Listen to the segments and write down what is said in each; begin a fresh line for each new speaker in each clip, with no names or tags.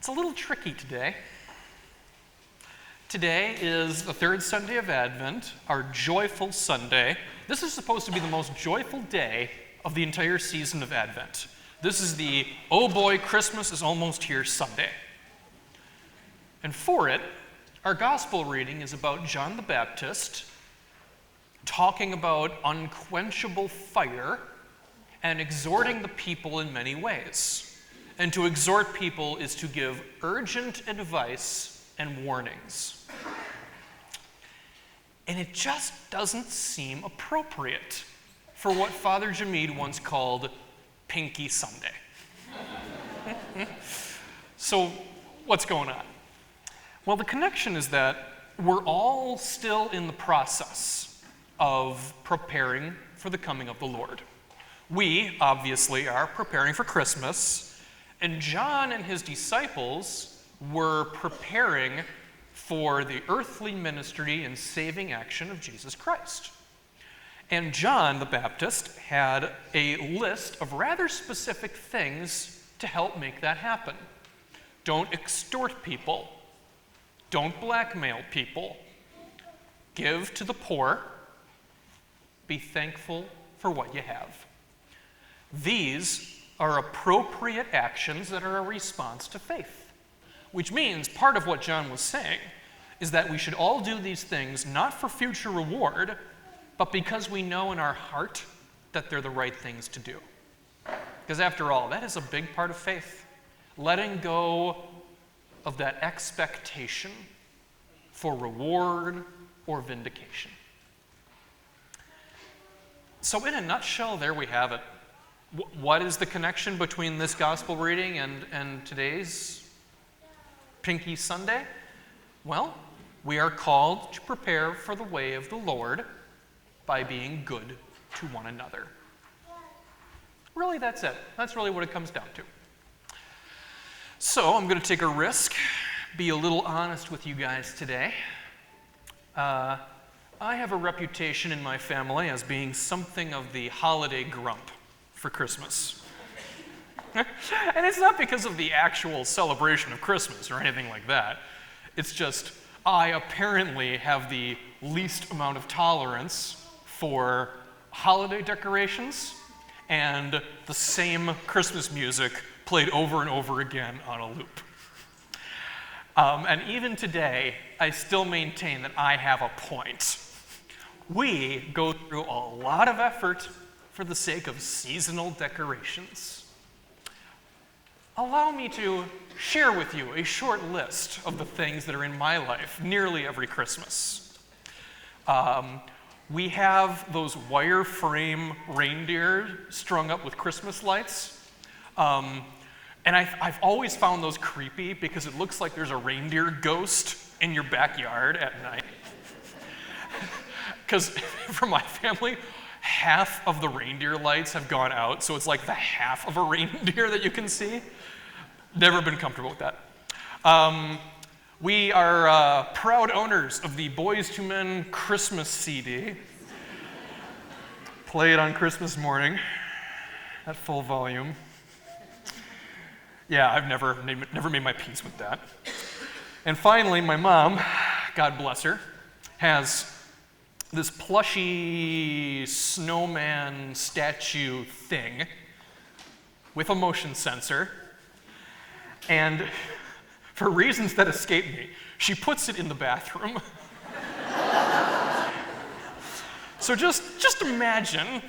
It's a little tricky today. Today is the third Sunday of Advent, our joyful Sunday. This is supposed to be the most joyful day of the entire season of Advent. This is the, oh boy, Christmas is almost here Sunday. And for it, our gospel reading is about John the Baptist talking about unquenchable fire and exhorting the people in many ways. And to exhort people is to give urgent advice and warnings. And it just doesn't seem appropriate for what Father Jamid once called Pinky Sunday. So, what's going on? Well, the connection is that we're all still in the process of preparing for the coming of the Lord. We, obviously, are preparing for Christmas, and John and his disciples were preparing for the earthly ministry and saving action of Jesus Christ. And John the Baptist had a list of rather specific things to help make that happen. Don't extort people. Don't blackmail people. Give to the poor. Be thankful for what you have. These are appropriate actions that are a response to faith. Which means part of what John was saying is that we should all do these things not for future reward, but because we know in our heart that they're the right things to do. Because after all, that is a big part of faith. Letting go of that expectation for reward or vindication. So in a nutshell, there we have it. What is the connection between this gospel reading and today's Pinky Sunday? Well, we are called to prepare for the way of the Lord by being good to one another. Really, that's it. That's really what it comes down to. So, I'm going to take a risk, be a little honest with you guys today. I have a reputation in my family as being something of the holiday grump for Christmas. And it's not because of the actual celebration of Christmas or anything like that. It's just, I apparently have the least amount of tolerance for holiday decorations and the same Christmas music played over and over again on a loop. And even today, I still maintain that I have a point. We go through a lot of effort for the sake of seasonal decorations. Allow me to share with you a short list of the things that are in my life nearly every Christmas. We have those wireframe reindeer strung up with Christmas lights. And I've always found those creepy because it looks like there's a reindeer ghost in your backyard at night. Because for my family, half of the reindeer lights have gone out, so it's like the half of a reindeer that you can see. Never been comfortable with that. We are proud owners of the Boys to Men Christmas CD. Play it on Christmas morning at full volume. Yeah, I've never made my peace with that. And finally, my mom, God bless her, has this plushy snowman statue thing with a motion sensor. And for reasons that escape me, she puts it in the bathroom. So just imagine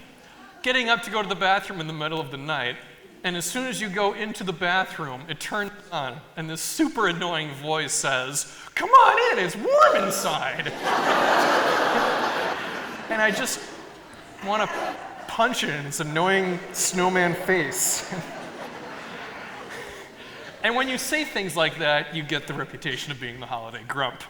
getting up to go to the bathroom in the middle of the night, and as soon as you go into the bathroom, it turns on, and this super annoying voice says, "Come on in, it's warm inside." And I just want to punch it in its annoying snowman face. And when you say things like that, you get the reputation of being the holiday grump.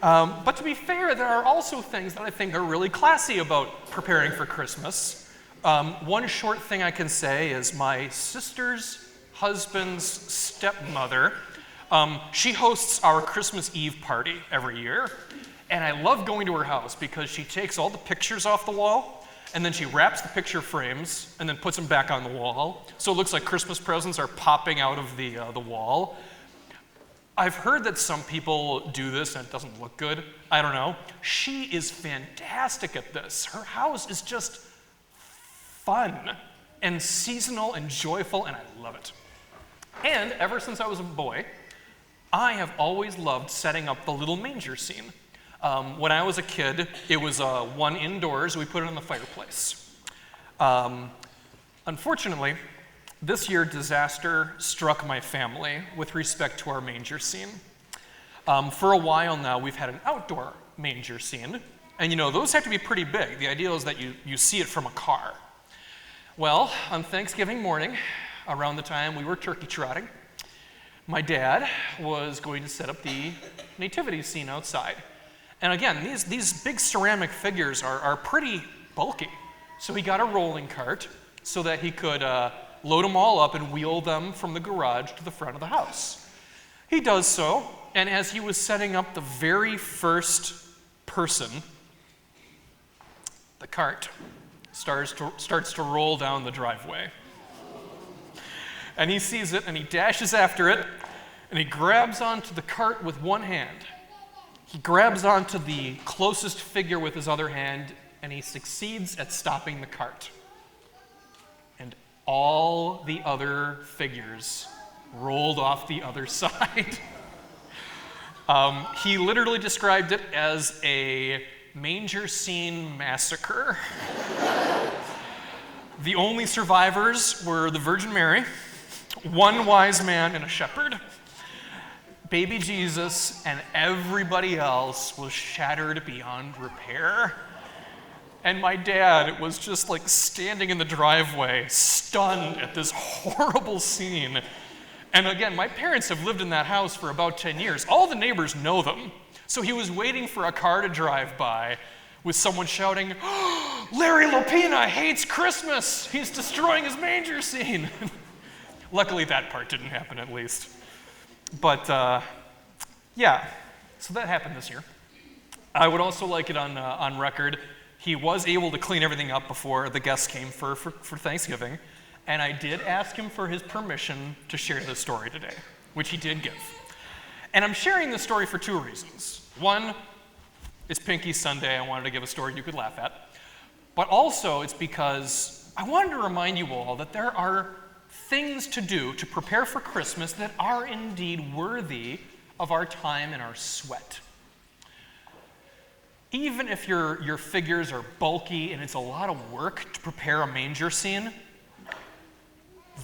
But to be fair, there are also things that I think are really classy about preparing for Christmas. One short thing I can say is my sister's husband's stepmother, she hosts our Christmas Eve party every year. And I love going to her house because she takes all the pictures off the wall and then she wraps the picture frames and then puts them back on the wall. So it looks like Christmas presents are popping out of the wall. I've heard that some people do this and it doesn't look good. I don't know. She is fantastic at this. Her house is just fun and seasonal and joyful, and I love it. And ever since I was a boy, I have always loved setting up the little manger scene. When I was a kid, it was one indoors. We put it in the fireplace. Unfortunately, this year disaster struck my family with respect to our manger scene. For a while now, we've had an outdoor manger scene, and those have to be pretty big. The idea is that you see it from a car. Well, on Thanksgiving morning, around the time we were turkey trotting, my dad was going to set up the nativity scene outside. And again, these big ceramic figures are pretty bulky. So he got a rolling cart so that he could load them all up and wheel them from the garage to the front of the house. He does so, and as he was setting up the very first person, the cart starts to roll down the driveway. And he sees it, and he dashes after it, and he grabs onto the cart with one hand. He grabs onto the closest figure with his other hand, and he succeeds at stopping the cart. And all the other figures rolled off the other side. He literally described it as a manger scene massacre. The only survivors were the Virgin Mary, one wise man, and a shepherd. Baby Jesus and everybody else was shattered beyond repair. And my dad was just like standing in the driveway, stunned at this horrible scene. And again, my parents have lived in that house for about 10 years. All the neighbors know them. So he was waiting for a car to drive by with someone shouting, "Oh, Larry Lopina hates Christmas. He's destroying his manger scene." Luckily, that part didn't happen, at least. But yeah, so that happened this year. I would also like it on record. He was able to clean everything up before the guests came for Thanksgiving, and I did ask him for his permission to share this story today, which he did give. And I'm sharing this story for two reasons. One, it's Pinky Sunday. I wanted to give a story you could laugh at. But also, it's because I wanted to remind you all that there are things to do to prepare for Christmas that are indeed worthy of our time and our sweat. Even if your figures are bulky and it's a lot of work to prepare a manger scene,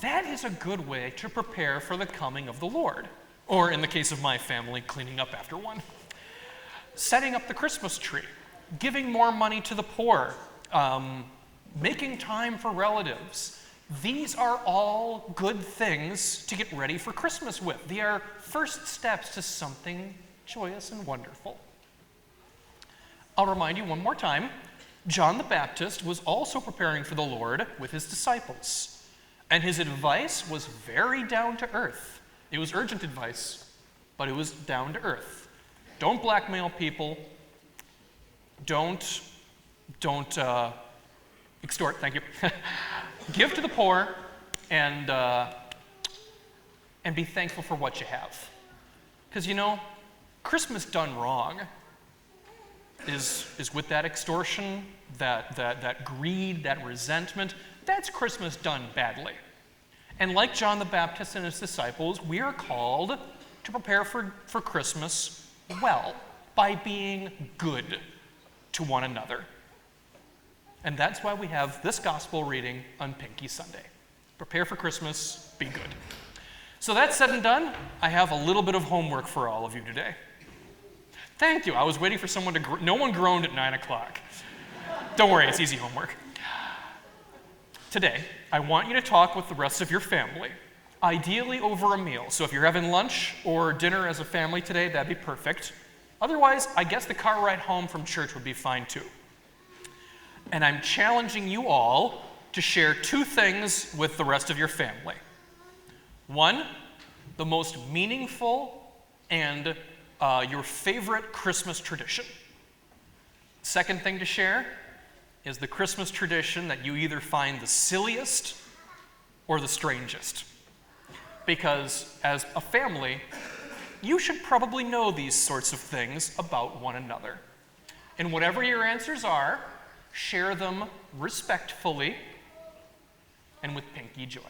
that is a good way to prepare for the coming of the Lord. Or in the case of my family, cleaning up after one. Setting up the Christmas tree, giving more money to the poor, making time for relatives. These are all good things to get ready for Christmas with. They are first steps to something joyous and wonderful. I'll remind you one more time, John the Baptist was also preparing for the Lord with his disciples. And his advice was very down to earth. It was urgent advice, but it was down to earth. Don't blackmail people. Don't extort, thank you. Give to the poor and be thankful for what you have. Because Christmas done wrong is with that extortion, that greed, that resentment. That's Christmas done badly. And like John the Baptist and his disciples, we are called to prepare for Christmas well by being good to one another. And that's why we have this gospel reading on Pinky Sunday. Prepare for Christmas, be good. So that said and done, I have a little bit of homework for all of you today. Thank you. I was waiting for someone to no one groaned at 9 o'clock. Don't worry, it's easy homework. Today, I want you to talk with the rest of your family, ideally over a meal. So if you're having lunch or dinner as a family today, that'd be perfect. Otherwise, I guess the car ride home from church would be fine too. And I'm challenging you all to share two things with the rest of your family. One, the most meaningful and your favorite Christmas tradition. Second thing to share is the Christmas tradition that you either find the silliest or the strangest. Because as a family, you should probably know these sorts of things about one another. And whatever your answers are, share them respectfully and with pinky joy.